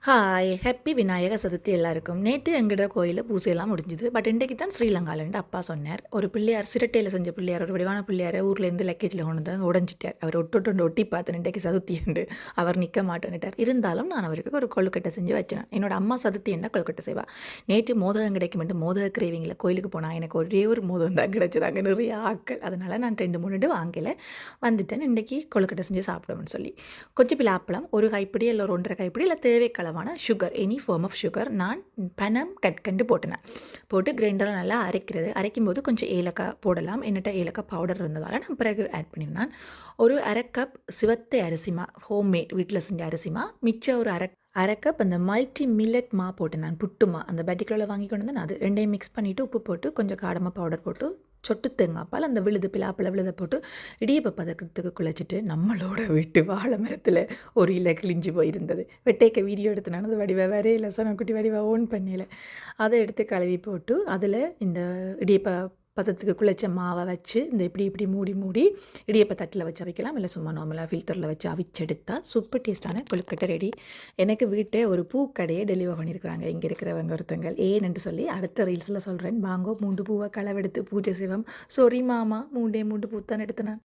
Hi happy Vinayaka Chaturthi எல்லாருக்கும். நேற்று எங்கட கோயிலில் பூசையெல்லாம் முடிஞ்சுது. பட் இன்றைக்கு தான் ஸ்ரீலங்காலன்ட்டு அப்பா சொன்னார். ஒரு பிள்ளையார் சிரட்டையில் செஞ்ச பிள்ளையார், ஒரு வடிவான பிள்ளையாரை ஊர்லேருந்து லக்கேஜில் கொண்டு வந்து உடஞ்சிட்டார். அவர் ஒட்டி பார்த்தேன் இன்றைக்கு சதுர்த்தி உண்டு. அவர் நிற்க மாட்டேன்னுட்டார். இருந்தாலும் நான் அவருக்கு ஒரு கொழுக்கட்டை செஞ்சு வச்சேன். என்னோட அம்மா சதுர்த்தி என்ன கொழுக்கட்டை செய்வா. நேற்று மோதகம் கிடைக்கும் மோதக கிரேவிங்கில் கோயிலுக்கு போனால் எனக்கு ஒரே ஒரு மோதகம் தான் கிடைச்சது. அங்கே நிறைய ஆக்கள். அதனால் நான் 2-3 வாங்கலை வந்துட்டேன். இன்றைக்கி கொழுக்கட்டை செஞ்சு சாப்பிடுவோம்னு சொல்லி கொஞ்சம் பிலாப்பழம் ஒரு கைப்பிடி இல்லை ஒரு 1.5 கைப்பிடி இல்லை தேவைக்களவான sugar, any form of sugar நான் பனம் கற்கண்டு போட்டுனேன். போட்டு கிரைண்டரில் நல்லா அரைக்கும் போது கொஞ்சம் ஏலக்காய் போடலாம். என்னட்ட ஏலக்காய் பவுடர் இருந்ததால் நான் பிறகு ஆட் பண்ணியிருந்தேன். ஒரு அரை கப் சிவத்தை அரிசிமா, ஹோம்மேட் வீட்டில் செஞ்ச அரிசிமா, மிச்சம் ஒரு அரை கப் அந்த மல்டி மில்லட் மா போட்டேன். நான் புட்டுமா அந்த பேட்டிக்குள்ள வாங்கி கொண்டு வந்து அது ரெண்டையும் மிக்ஸ் பண்ணிவிட்டு உப்பு போட்டு கொஞ்சம் காடமாக பவுடர் போட்டு சொட்டு தேங்காய்ப்பால் அந்த பிலாப்பழ விழுதை போட்டு இடியப்ப பதக்கத்துக்கு குழைச்சிட்டு நம்மளோட வீட்டு வாழை மரத்தில் ஒரு இலை கிழிஞ்சு போயிருந்தது. வெட்டைக்க வீடியோ எடுத்து நான் அது வடிவா வரையில குட்டி வடிவா ஓன் பண்ணல. அதை எடுத்து கழுவி போட்டு அதில் இந்த இடியப்ப பதத்துக்கு குழைச்ச மாவை வச்சு இந்த இப்படி மூடி இடியப்ப தட்டில் வச்சு அவிக்கலாம். இல்லை சும்மா நார்மலாக ஃபில்டரில் வச்சு அவிச்செடுத்தால் சூப்பர் டேஸ்ட்டான கொழுக்கட்டை ரெடி. எனக்கு வீட்டை ஒரு பூக்கடையை டெலிவர் பண்ணியிருக்கிறாங்க இங்கே இருக்கிறவங்க ஒருத்தங்கள். ஏன்னு சொல்லி அடுத்த ரீல்ஸில் சொல்கிறேன். வாங்கோ 3 பூவை களவெடுத்து பூஜை செய்வோம். சொரி மாமா 3 பூ தான் எடுத்தேன்.